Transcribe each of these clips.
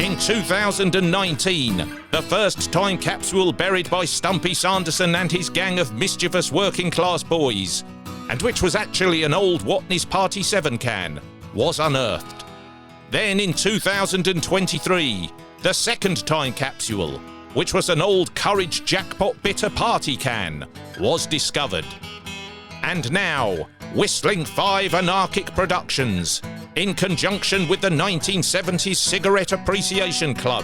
In 2019, the first time capsule buried by Stumpy Sanderson and his gang of mischievous working-class boys, and which was actually an old Watney's Party 7 can, was unearthed. Then in 2023, the second time capsule, which was an old Courage Jackpot Bitter Party can, was discovered. And now, Whistling 5 Anarchic Productions, in conjunction with the 1970s Cigarette Appreciation Club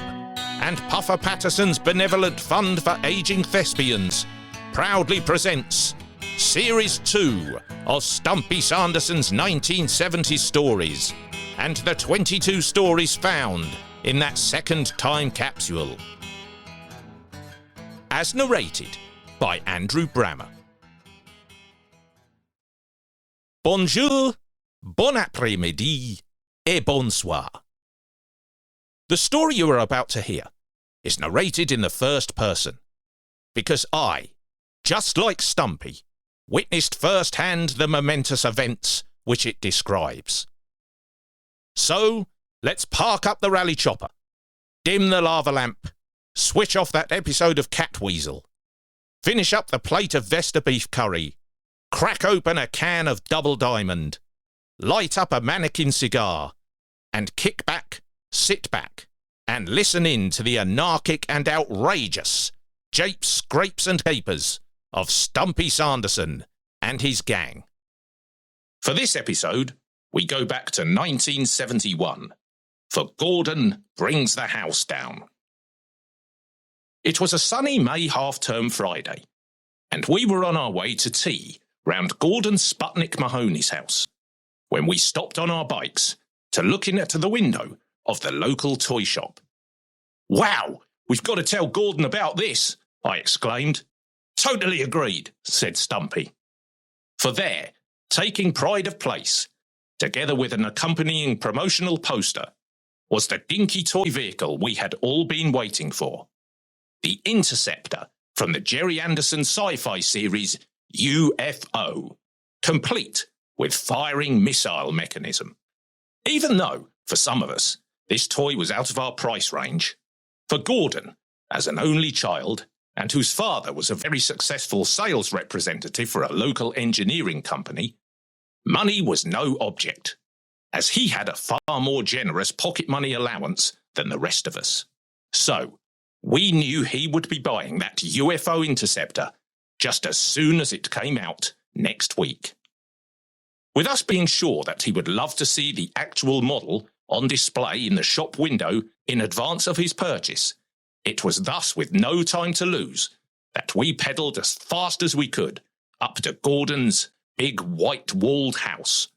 and Puffer Patterson's Benevolent Fund for Aging Thespians, proudly presents Series 2 of Stumpy Sanderson's 1970s stories, and the 22 stories found in that second time capsule. As narrated by Andrew Brammer. Bonjour, bon après-midi, et bonsoir. The story you are about to hear is narrated in the first person, because I, just like Stumpy, witnessed firsthand the momentous events which it describes. So, let's park up the rally chopper, dim the lava lamp, switch off that episode of Catweasel, finish up the plate of Vesta beef curry, crack open a can of Double Diamond, light up a mannequin cigar, and kick back, sit back, and listen in to the anarchic and outrageous japes, scrapes and capers of Stumpy Sanderson and his gang. For this episode, we go back to 1971, for Gordon Brings the House Down. It was a sunny May half-term Friday, and we were on our way to tea round Gordon Sputnik Mahoney's house, when we stopped on our bikes to look in at the window of the local toy shop. "Wow, we've got to tell Gordon about this," I exclaimed. "Totally agreed," said Stumpy. For there, taking pride of place, together with an accompanying promotional poster, was the dinky toy vehicle we had all been waiting for. The Interceptor from the Gerry Anderson sci-fi series UFO, complete with firing missile mechanism. Even though, for some of us, this toy was out of our price range, for Gordon, as an only child, and whose father was a very successful sales representative for a local engineering company, money was no object, as he had a far more generous pocket money allowance than the rest of us. So, we knew he would be buying that UFO Interceptor just as soon as it came out next week. With us being sure that he would love to see the actual model on display in the shop window in advance of his purchase, it was thus with no time to lose that we pedalled as fast as we could up to Gordon's big white-walled house,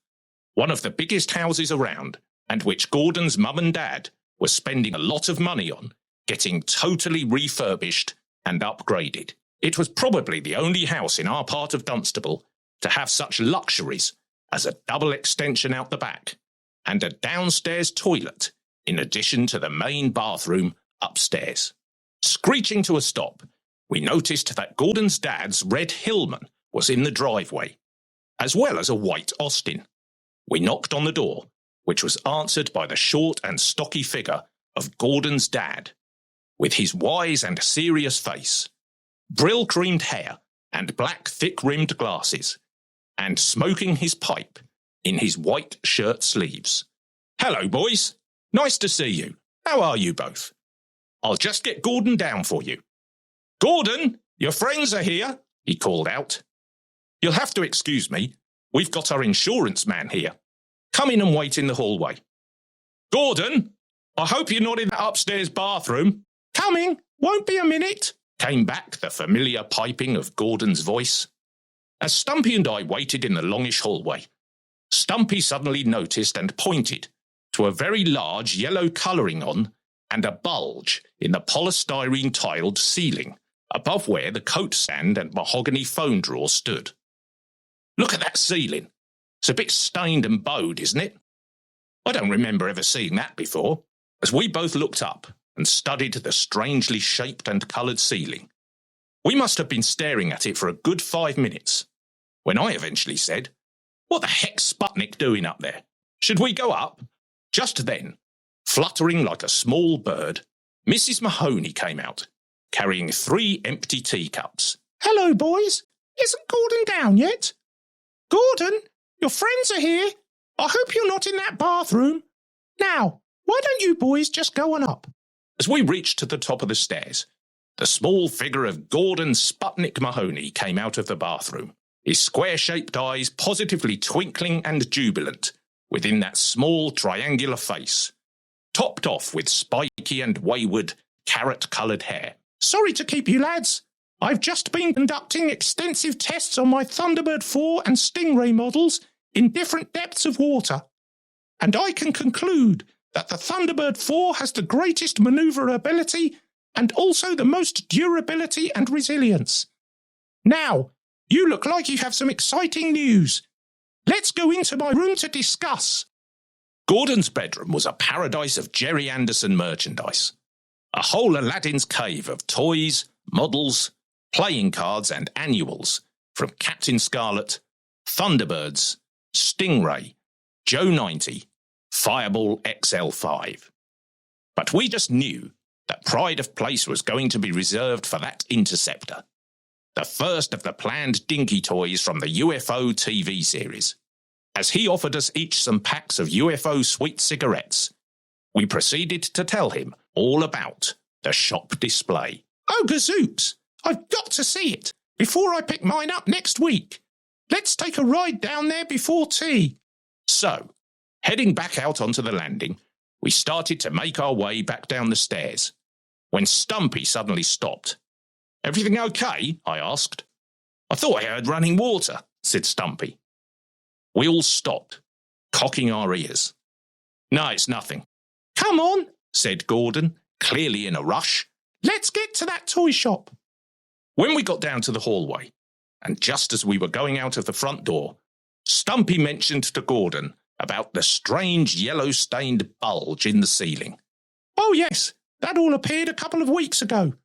one of the biggest houses around, and which Gordon's mum and dad were spending a lot of money on getting totally refurbished and upgraded. It was probably the only house in our part of Dunstable to have such luxuries as a double extension out the back and a downstairs toilet in addition to the main bathroom upstairs. Screeching to a stop, we noticed that Gordon's dad's red Hillman was in the driveway, as well as a white Austin. We knocked on the door, which was answered by the short and stocky figure of Gordon's dad, with his wise and serious face, brill-creamed hair and black thick-rimmed glasses, and smoking his pipe in his white shirt sleeves. "Hello, boys. Nice to see you. How are you both? I'll just get Gordon down for you." "Gordon, your friends are here," he called out. "You'll have to excuse me. We've got our insurance man here. Come in and wait in the hallway." "Gordon, I hope you're not in that upstairs bathroom." "Coming, won't be a minute," came back the familiar piping of Gordon's voice. As Stumpy and I waited in the longish hallway, Stumpy suddenly noticed and pointed to a very large yellow colouring on and a bulge in the polystyrene-tiled ceiling above where the coat stand and mahogany phone drawer stood. "Look at that ceiling. It's a bit stained and bowed, isn't it?" I don't remember ever seeing that before, as we both looked up and studied the strangely shaped and coloured ceiling. We must have been staring at it for a good 5 minutes, when I eventually said, "What the heck's Sputnik doing up there? Should we go up?" Just then, Fluttering like a small bird, Mrs. Mahoney came out, carrying 3 empty teacups. "Hello, boys. Isn't Gordon down yet? Gordon, your friends are here. I hope you're not in that bathroom. Now, why don't you boys just go on up?" As we reached to the top of the stairs, the small figure of Gordon Sputnik Mahoney came out of the bathroom, his square-shaped eyes positively twinkling and jubilant within that small triangular face, topped off with spiky and wayward carrot-coloured hair. "Sorry to keep you, lads. I've just been conducting extensive tests on my Thunderbird 4 and Stingray models in different depths of water, and I can conclude that the Thunderbird 4 has the greatest manoeuvrability and also the most durability and resilience. Now, you look like you have some exciting news. Let's go into my room to discuss." Gordon's bedroom was a paradise of Gerry Anderson merchandise, a whole Aladdin's cave of toys, models, playing cards and annuals from Captain Scarlet, Thunderbirds, Stingray, Joe 90, Fireball XL5. But we just knew that pride of place was going to be reserved for that Interceptor, the first of the planned dinky toys from the UFO TV series. As he offered us each some packs of UFO sweet cigarettes, we proceeded to tell him all about the shop display. "Oh, gazooks! I've got to see it before I pick mine up next week. Let's take a ride down there before tea." So, heading back out onto the landing, we started to make our way back down the stairs, when Stumpy suddenly stopped. "Everything okay?" I asked. "I thought I heard running water," said Stumpy. We all stopped, cocking our ears. "No, it's nothing." "Come on," said Gordon, clearly in a rush. "Let's get to that toy shop." When we got down to the hallway, and just as we were going out of the front door, Stumpy mentioned to Gordon about the strange yellow-stained bulge in the ceiling. "Oh yes, that all appeared a couple of weeks ago.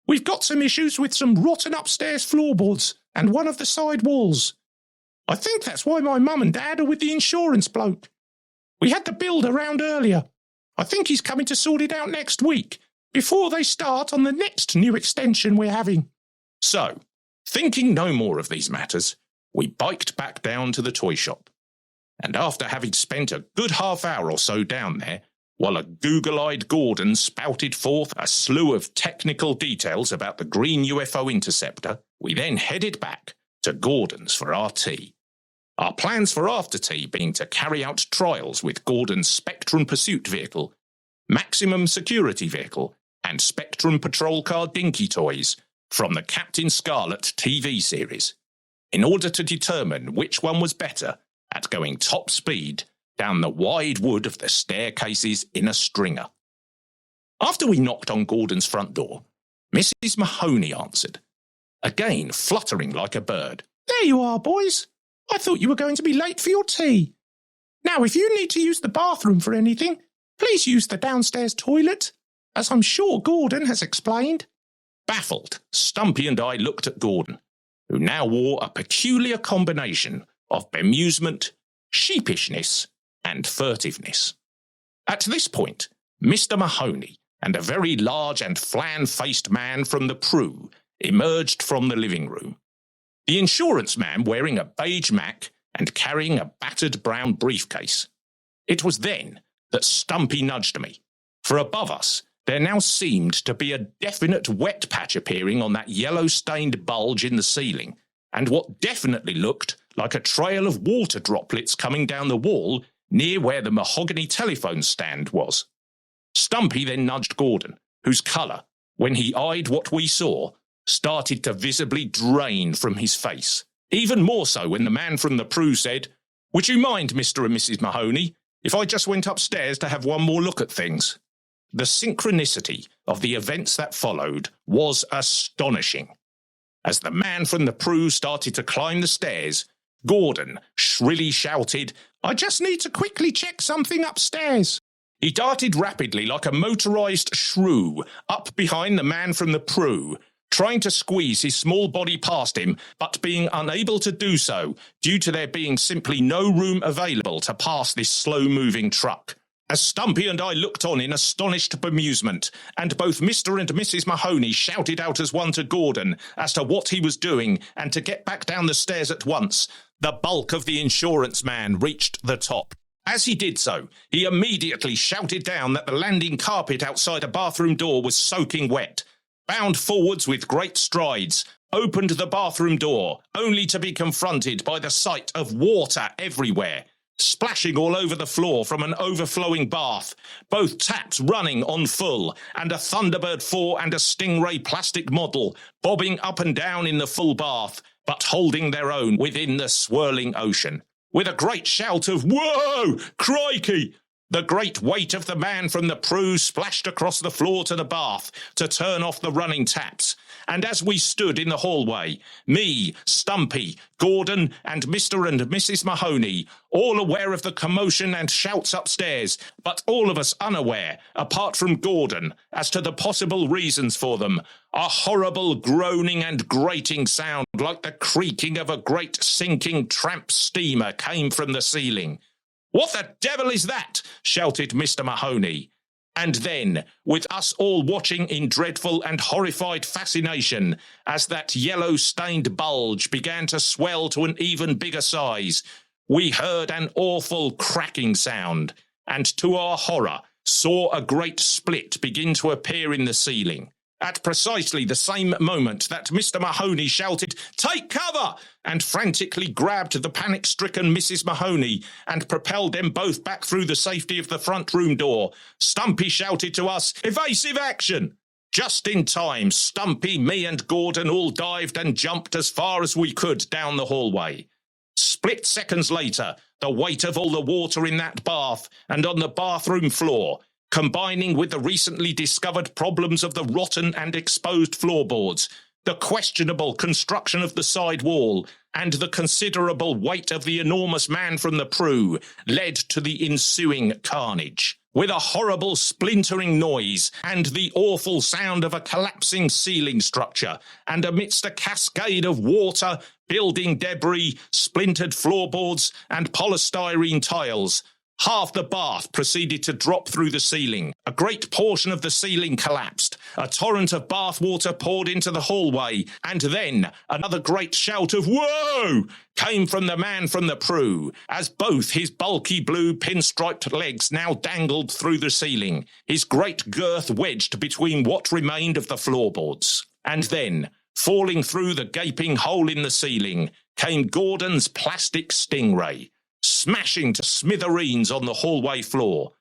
We've got some issues with some rotten upstairs floorboards and one of the side walls. I think that's why my mum and dad are with the insurance bloke. We had the builder round earlier. I think he's coming to sort it out next week, before they start on the next new extension we're having." So, thinking no more of these matters, we biked back down to the toy shop. And after having spent a good half hour or so down there, while a google-eyed Gordon spouted forth a slew of technical details about the green UFO Interceptor, we then headed back to Gordon's for our tea. Our plans for after tea being to carry out trials with Gordon's Spectrum Pursuit vehicle, Maximum Security vehicle, and Spectrum Patrol Car dinky toys from the Captain Scarlet TV series, in order to determine which one was better at going top speed down the wide wood of the staircases in a stringer. After we knocked on Gordon's front door, Mrs. Mahoney answered, again fluttering like a bird. "There you are, boys. I thought you were going to be late for your tea. Now, if you need to use the bathroom for anything, please use the downstairs toilet, as I'm sure Gordon has explained." Baffled, Stumpy and I looked at Gordon, who now wore a peculiar combination of bemusement, sheepishness, and furtiveness. At this point, Mr. Mahoney and a very large and flan-faced man from the Prue emerged from the living room. The insurance man wearing a beige Mac and carrying a battered brown briefcase. It was then that Stumpy nudged me, for above us there now seemed to be a definite wet patch appearing on that yellow-stained bulge in the ceiling, and what definitely looked like a trail of water droplets coming down the wall near where the mahogany telephone stand was. Stumpy then nudged Gordon, whose colour, when he eyed what we saw, started to visibly drain from his face. Even more so when the man from the Prue said, "Would you mind, Mr. and Mrs. Mahoney, if I just went upstairs to have one more look at things?" The synchronicity of the events that followed was astonishing. As the man from the Prue started to climb the stairs, Gordon shrilly shouted, "I just need to quickly check something upstairs." He darted rapidly like a motorised shrew up behind the man from the Prue, trying to squeeze his small body past him, but being unable to do so due to there being simply no room available to pass this slow-moving truck. as Stumpy and I looked on in astonished bemusement, and both Mr. and Mrs. Mahoney shouted out as one to Gordon as to what he was doing and to get back down the stairs at once, the bulk of the insurance man reached the top. As he did so, he immediately shouted down that the landing carpet outside a bathroom door was soaking wet, bound forwards with great strides, opened the bathroom door, only to be confronted by the sight of water everywhere, splashing all over the floor from an overflowing bath, both taps running on full, and a Thunderbird 4 and a Stingray plastic model bobbing up and down in the full bath, but holding their own within the swirling ocean. With a great shout of, "Whoa! Crikey!" the great weight of the man from the Prue splashed across the floor to the bath to turn off the running taps. And as we stood in the hallway, me, Stumpy, Gordon, and Mr. and Mrs. Mahoney, all aware of the commotion and shouts upstairs, but all of us unaware, apart from Gordon, as to the possible reasons for them, a horrible groaning and grating sound like the creaking of a great sinking tramp steamer came from the ceiling. "What the devil is that?" shouted Mr. Mahoney. And then, with us all watching in dreadful and horrified fascination, as that yellow-stained bulge began to swell to an even bigger size, we heard an awful cracking sound, and to our horror saw a great split begin to appear in the ceiling. At precisely the same moment that Mr. Mahoney shouted, "Take cover!" and frantically grabbed the panic-stricken Mrs. Mahoney and propelled them both back through the safety of the front room door, Stumpy shouted to us, "Evasive action!" Just in time, Stumpy, me and Gordon all dived and jumped as far as we could down the hallway. Split seconds later, the weight of all the water in that bath and on the bathroom floor, combining with the recently discovered problems of the rotten and exposed floorboards, the questionable construction of the side wall, and the considerable weight of the enormous man from the Prue, led to the ensuing carnage. With a horrible splintering noise and the awful sound of a collapsing ceiling structure, and amidst a cascade of water, building debris, splintered floorboards, and polystyrene tiles, half the bath proceeded to drop through the ceiling. A great portion of the ceiling collapsed. A torrent of bath water poured into the hallway, and then another great shout of "Whoa!" came from the man from the Prue, as both his bulky blue pinstriped legs now dangled through the ceiling, his great girth wedged between what remained of the floorboards. And then, falling through the gaping hole in the ceiling, came Gordon's plastic Stingray, smashing to smithereens on the hallway floor,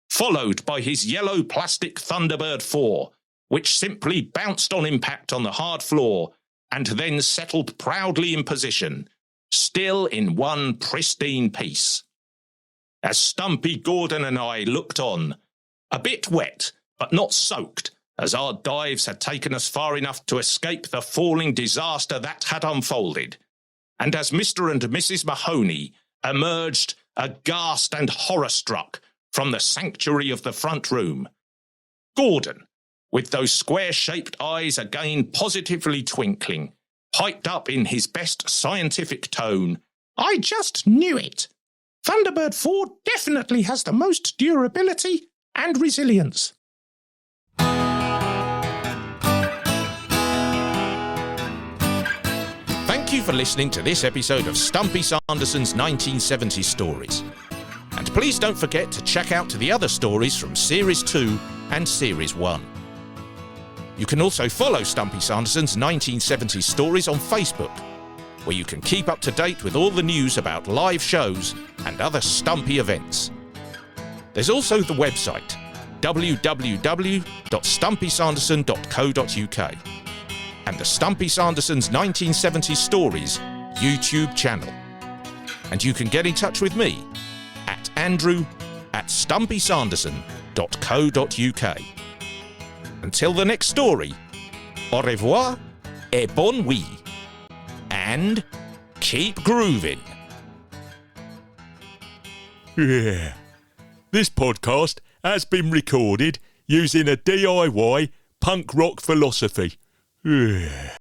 followed by his yellow plastic Thunderbird 4, which simply bounced on impact on the hard floor and then settled proudly in position, still in one pristine piece. As Stumpy, Gordon and I looked on, a bit wet but not soaked, as our dives had taken us far enough to escape the falling disaster that had unfolded, and as Mr. and Mrs. Mahoney emerged aghast and horror-struck from the sanctuary of the front room, Gordon, with those square-shaped eyes again positively twinkling, piped up in his best scientific tone, "I just knew it. Thunderbird 4 definitely has the most durability and resilience." Thank you for listening to this episode of Stumpy Sanderson's 1970 Stories. And please don't forget to check out the other stories from Series 2 and Series 1. You can also follow Stumpy Sanderson's 1970 Stories on Facebook, where you can keep up to date with all the news about live shows and other Stumpy events. There's also the website, www.stumpysanderson.co.uk, and the Stumpy Sanderson's 1970 Stories YouTube channel. And you can get in touch with me at andrew@stumpysanderson.co.uk. Until the next story, au revoir et bonne nuit, and keep grooving. Yeah. This podcast has been recorded using a DIY punk rock philosophy. Yeah.